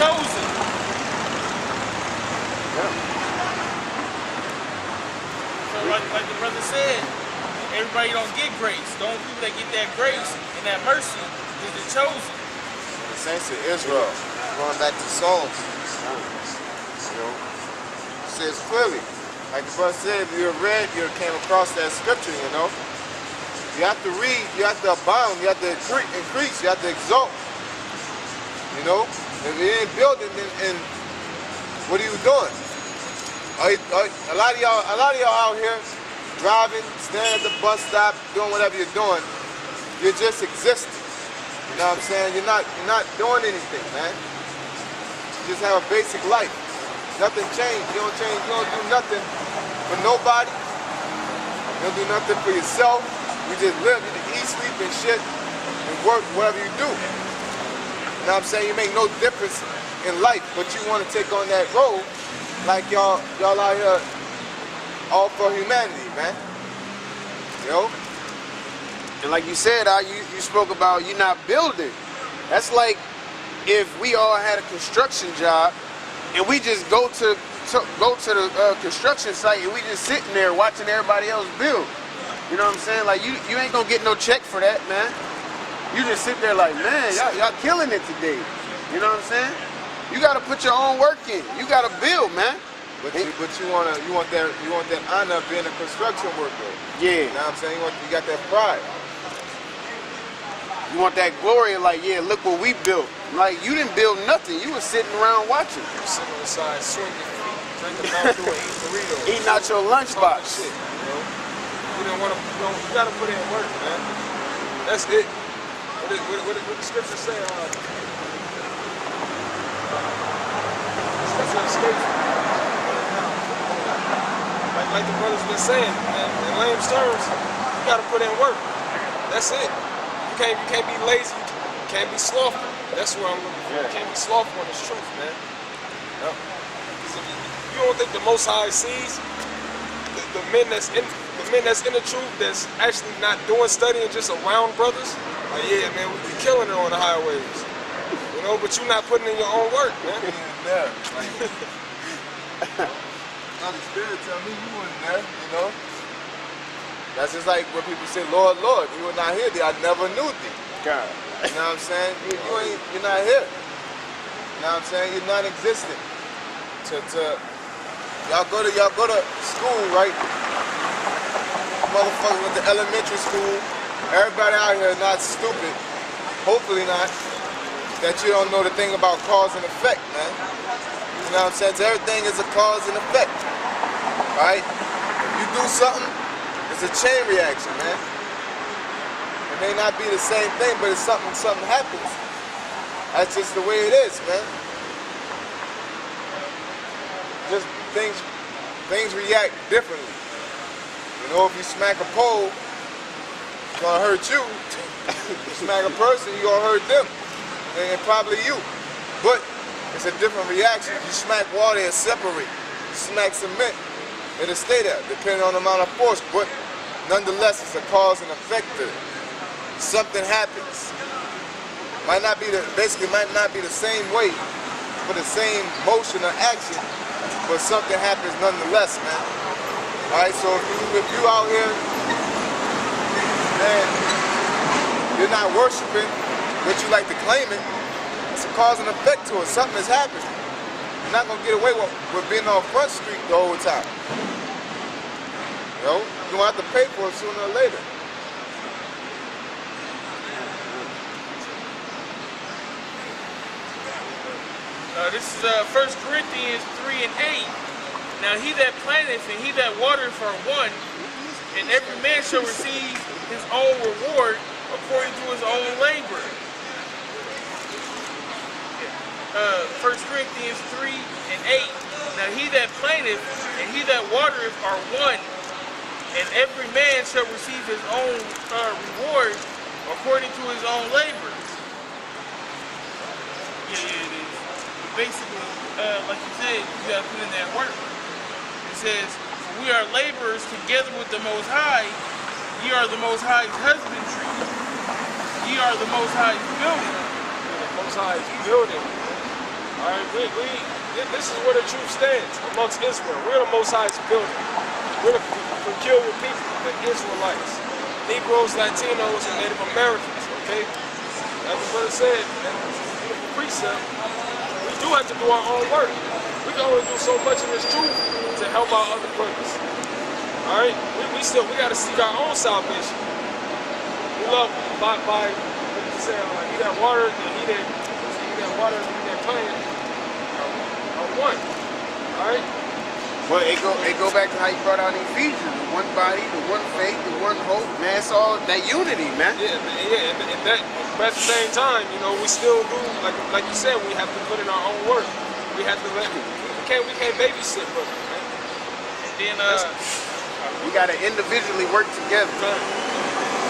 chosen. Yeah. So like the brother said, everybody don't get grace. The only people that get that grace and that mercy is the chosen. The saints of Israel, going back to Psalms, you know, it says clearly, like the brother said, if you read, you came across that scripture, you know. You have to read, you have to abound, you have to increase, you have to exalt. You know? If you ain't building, then what are you doing? A lot of y'all out here driving, standing at the bus stop, doing whatever you're doing. You're just existing. You know what I'm saying? You're not doing anything, man. You just have a basic life. Nothing changed. You don't change. You don't do nothing for nobody. You don't do nothing for yourself. You just live. You just eat, sleep, and shit, and work, whatever you do. You know what I'm saying? You make no difference in life, but you want to take on that role like y'all out here all for humanity, man. You know? And like you said, you spoke about you not building. That's like if we all had a construction job and we just go to the construction site and we just sitting there watching everybody else build. You know what I'm saying? Like you ain't gonna get no check for that, man. You just sit there like, man, y'all killing it today. You know what I'm saying? You gotta put your own work in. You gotta build, man. But you want that honor of being a construction worker. Yeah. You know what I'm saying? You got that pride. You want that glory, like, yeah, look what we built. Like, you didn't build nothing. You was sitting around watching. You're sitting on the side, swinging feet, drinking Mountain Dew, eating burritos. Eating out your lunchbox. Shit, you know? You gotta put in work, man. That's it. What the scripture say? Scripture escapes. Like the brother's been saying, man, in layman's terms, you gotta put in work. That's it. You can't be lazy. You can't be slothful. That's what I'm looking for. You can't be slothful in this truth, man. Yep. You don't think the Most High sees the men that's in the truth that's actually not doing studying, just around brothers? Like, yeah, man, we be killing it on the highways. You know, but you're not putting in your own work, man. Yeah. The Spirit tell me you weren't there, you know? That's just like when people say, Lord, Lord, you were not here, I never knew thee. God. You know what I'm saying? You're not here. You know what I'm saying? You're non-existent. Y'all go to school, right? Motherfuckers went to elementary school. Everybody out here not stupid. Hopefully not. That you don't know the thing about cause and effect, man. You know what I'm saying? So everything is a cause and effect. Right? If you do something, it's a chain reaction, man. It may not be the same thing, but it's something happens. That's just the way it is, man. Just things react differently. You know, if you smack a pole, it's gonna hurt you. If you smack a person, you're gonna hurt them. And probably you. But it's a different reaction. You smack water, it separates. You smack cement, it'll stay there, depending on the amount of force. But nonetheless, it's a cause and effect to it. Something happens. Might not be the same way for the same motion or action, but something happens nonetheless, man. Alright, so if you out here, man, you're not worshiping, but you like to claim it, it's a cause and effect to it. Something has happened. You're not gonna get away with being on Front Street the whole time. You know, you're gonna have to pay for it sooner or later. This is 1 Corinthians 3 and 8. Now he that planteth and he that watereth are one, and every man shall receive his own reward according to his own labor. 1 Corinthians 3 and 8. Now he that planteth and he that watereth are one, and every man shall receive his own reward according to his own labor. Yeah, it is. Basically, like you said, you gotta put in that work. It says, we are laborers together with the Most High. Ye are the Most High's husbandry. Ye are the Most High's building. The Most High is building. All right, this is where the truth stands amongst Israel. We're the Most High's building. We're the peculiar people, the Israelites, Negroes, Latinos, and Native Americans. Okay, as the brother said, and this is a beautiful precept. We do have to do our own work. We can only do so much in this truth to help our other brothers. All right, we got to seek our own salvation. We love by what you say, he that water and he that water and he that plant are one. All right. Well, it go back to how you brought out Ephesians, the one body, the one faith, the one hope, man. It's all that unity, man. Yeah, and that, but at the same time, you know, we still do like you said, we have to put in our own work. We have to we can't babysit, brother. Man. And then we gotta individually work together.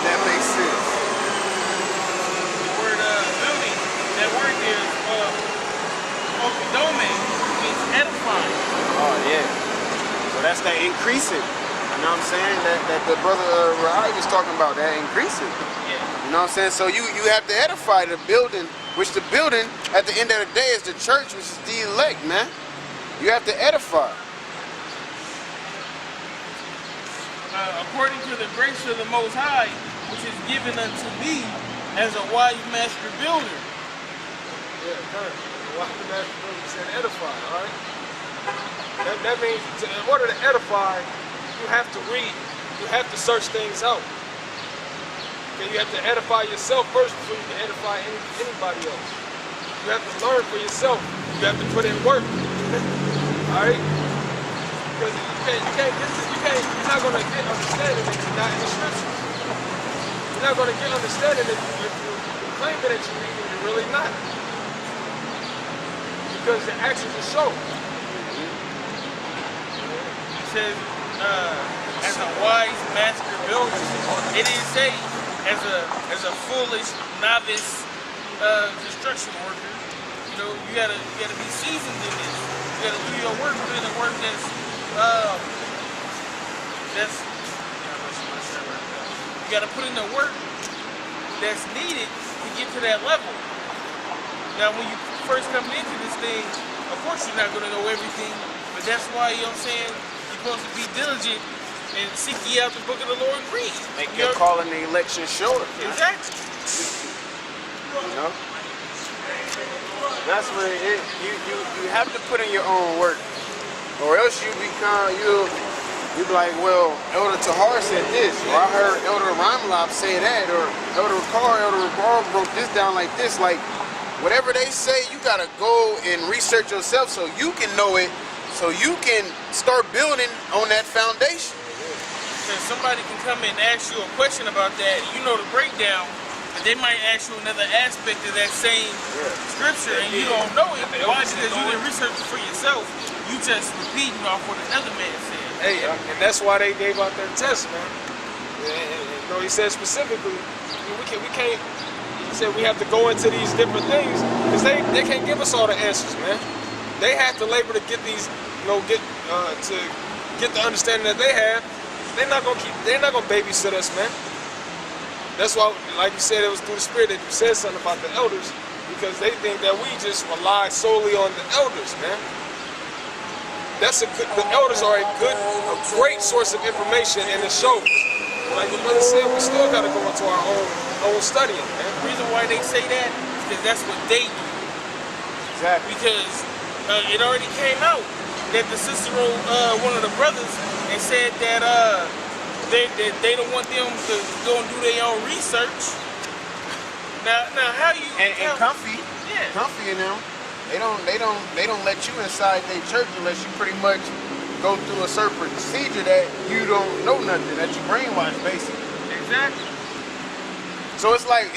That makes sense. the word building, that word there is okodome, means edifying. Oh yeah. So that's that increasing. You know what I'm saying? That the brother Rahai was talking about, that increasing. Yeah. You know what I'm saying? So you have to edify the building, which the building at the end of the day is the church, which is the elect, man. You have to edify. According to the grace of the Most High, which is given unto me as a wise master builder. Yeah, why the master builder said edify, all right? That means in order to edify, you have to read, you have to search things out. Okay, you have to edify yourself first before you can edify anybody else. You have to learn for yourself. You have to put in work. All right? Because you're not going to get understanding if you're not in the scriptures. You're not going to get understanding if you're claiming that you're reading and you're really not. Because the actions will show. It says, as a wise master builder. It didn't say as a foolish novice construction worker. You know, you gotta be seasoned in this. You gotta do your work, put in the work you gotta put in the work that's needed to get to that level. Now when you first come into this thing, of course you're not gonna know everything, but that's why, you know what I'm saying, you're supposed to be diligent and seek ye out the book of the Lord and read. Make your call in the election shorter. Exactly. You know? That's what you have to put in your own work. Or else you be like, well, Elder Tahar said this, or I heard Elder Ramlab say that, or Elder Ricard broke this down like this. Like, whatever they say, you gotta go and research yourself so you can know it, so you can start building on that foundation. Because somebody can come and ask you a question about that, you know the breakdown, but they might ask you another aspect of that same scripture and you don't know it. Why? Because you didn't research it for yourself. You just repeating off what another man said. Hey, and that's why they gave out their test, man. You know, he said specifically, we can't. He said we have to go into these different things because they can't give us all the answers, man. They have to labor to get these, you know, get the understanding that they have. They're not gonna babysit us, man. That's why, like you said, it was through the Spirit that you said something about the elders, because they think that we just rely solely on the elders, man. The elders are a great source of information, and it shows. Like the brother said, we still got to go into our own studying, man. The reason why they say that is because that's what they do. Exactly. Because it already came out that the sister wrote one of the brothers and said that they don't want them to go and do their own research. Now how you And comfy, yeah. comfy in them. They don't let you inside their church unless you pretty much go through a certain procedure that you don't know nothing, that you brainwashed basically. Exactly. So it's like,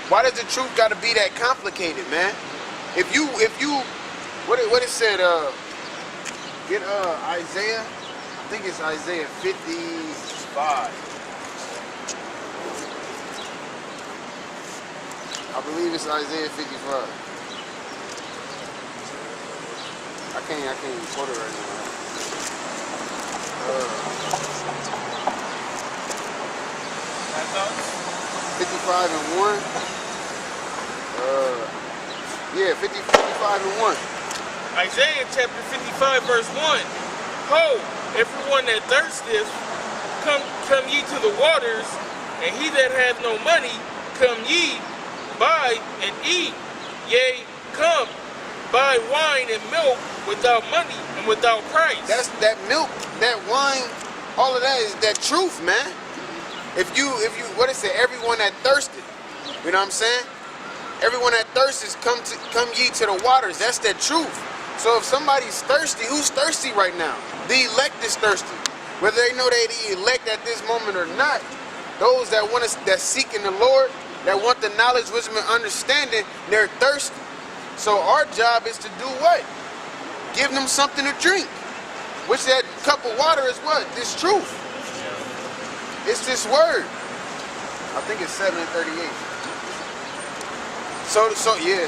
why does the truth got to be that complicated, man? If you what it said, get Isaiah, I think it's Isaiah 55. I believe it's Isaiah 55. I can't quote it right now. 55 and 1. 55 and 1. Isaiah chapter 55 verse 1. Ho, everyone that thirsteth, come ye to the waters, and he that hath no money, come ye, buy and eat. Yea, come, buy wine and milk without money and without price. That's that milk, that wine, all of that is that truth, man. If you, what it say, everyone that thirsted, you know what I'm saying? Everyone that thirsts, come ye to the waters. That's that truth. So if somebody's thirsty, who's thirsty right now? The elect is thirsty. Whether they know they the elect at this moment or not, those that that seeking the Lord, that want the knowledge, wisdom, and understanding, they're thirsty. So our job is to do what? Give them something to drink. Which that cup of water is what? This truth. It's this word. I think it's 7:38. So yeah.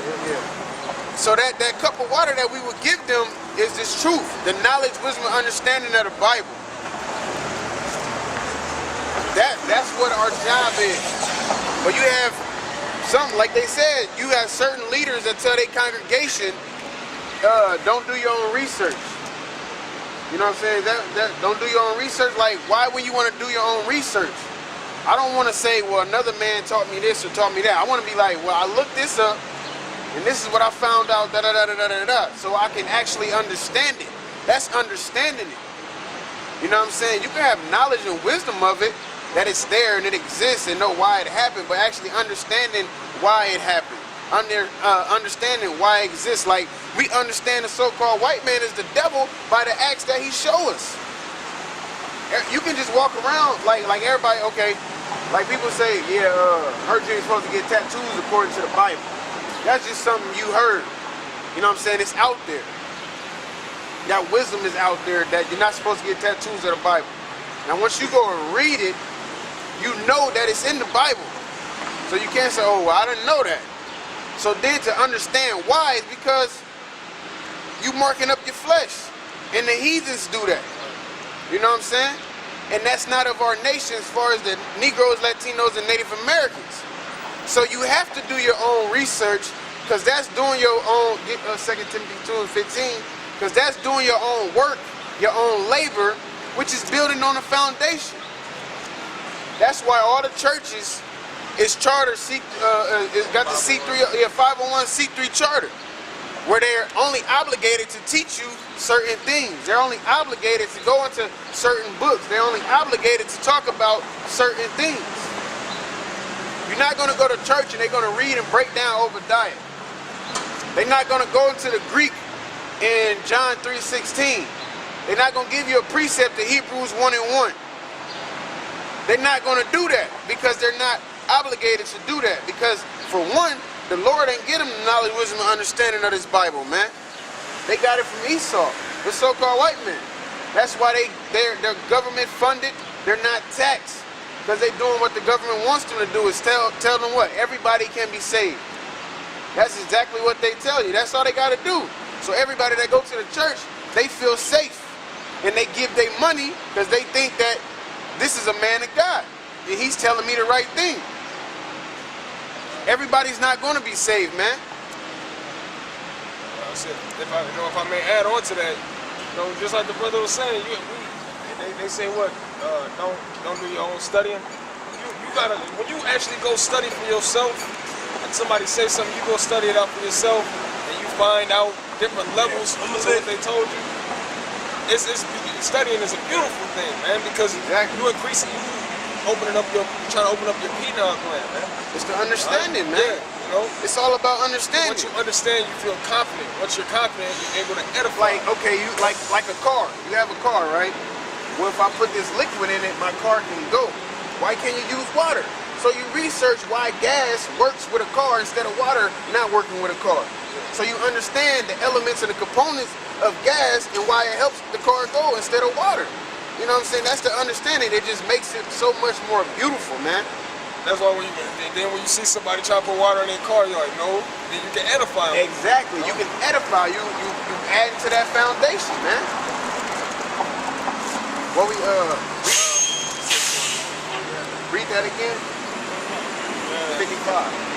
So that cup of water that we would give them is this truth, the knowledge, wisdom, and understanding of the Bible. That's what our job is. But you have some, like they said, you have certain leaders that tell their congregation, don't do your own research. You know what I'm saying? That don't do your own research. Like, why would you want to do your own research? I don't want to say, well, another man taught me this or taught me that. I want to be like, well, I looked this up, and this is what I found out, so I can actually understand it. That's understanding it. You know what I'm saying? You can have knowledge and wisdom of it, that it's there and it exists and know why it happened, but actually understanding why it happened. Understanding why it exists. Like, we understand the so-called white man is the devil by the acts that he show us. You can just walk around like everybody, okay, like people say, yeah, her dream's supposed to get tattoos according to the Bible. That's just something you heard. You know what I'm saying? It's out there. That wisdom is out there that you're not supposed to get tattoos of the Bible. Now once you go and read it, you know that it's in the Bible. So you can't say, oh, well, I didn't know that. So then to understand why is because you marking up your flesh. And the heathens do that. You know what I'm saying? And that's not of our nation as far as the Negroes, Latinos, and Native Americans. So you have to do your own research, because that's doing your own, 2 Timothy 2:15, because that's doing your own work, your own labor, which is building on a foundation. That's why all the churches is charter, got the C3, 501c3 charter, where they're only obligated to teach you certain things. They're only obligated to go into certain books. They're only obligated to talk about certain things. You're not going to go to church and they're going to read and break down Obadiah. They're not going to go into the Greek in John 3:16. They're not going to give you a precept to Hebrews 1:1. They're not going to do that because they're not obligated to do that. Because for one, the Lord ain't get them the knowledge, wisdom, and understanding of this Bible, man. They got it from Esau, the so-called white man. That's why they're government funded. They're not taxed, because they're doing what the government wants them to do, is tell them what? Everybody can be saved. That's exactly what they tell you. That's all they got to do. So everybody that go to the church, they feel safe. And they give their money because they think that this is a man of God. And he's telling me the right thing. Everybody's not going to be saved, man. I said, if I may add on to that, just like the brother was saying, they say what? Don't do your own studying. You gotta, when you actually go study for yourself, and somebody says something, you go study it out for yourself, and you find out different levels to what they told you. Studying is a beautiful thing, man, because you increasing, trying to open up your pineal gland, man. It's the understanding, man. Yeah, it's all about understanding. Once you understand, you feel confident. Once you're confident, you're able to edify. Like, okay, you like a car. You have a car, right? Well, if I put this liquid in it, my car can go. Why can't you use water? So you research why gas works with a car instead of water not working with a car. So you understand the elements and the components of gas and why it helps the car go instead of water. You know what I'm saying? That's the understanding. It just makes it so much more beautiful, man. That's why when you see somebody try to put water in their car, you're like, no, then you can edify them. Exactly. You can edify. You add to that foundation, man. What we read that again? 55.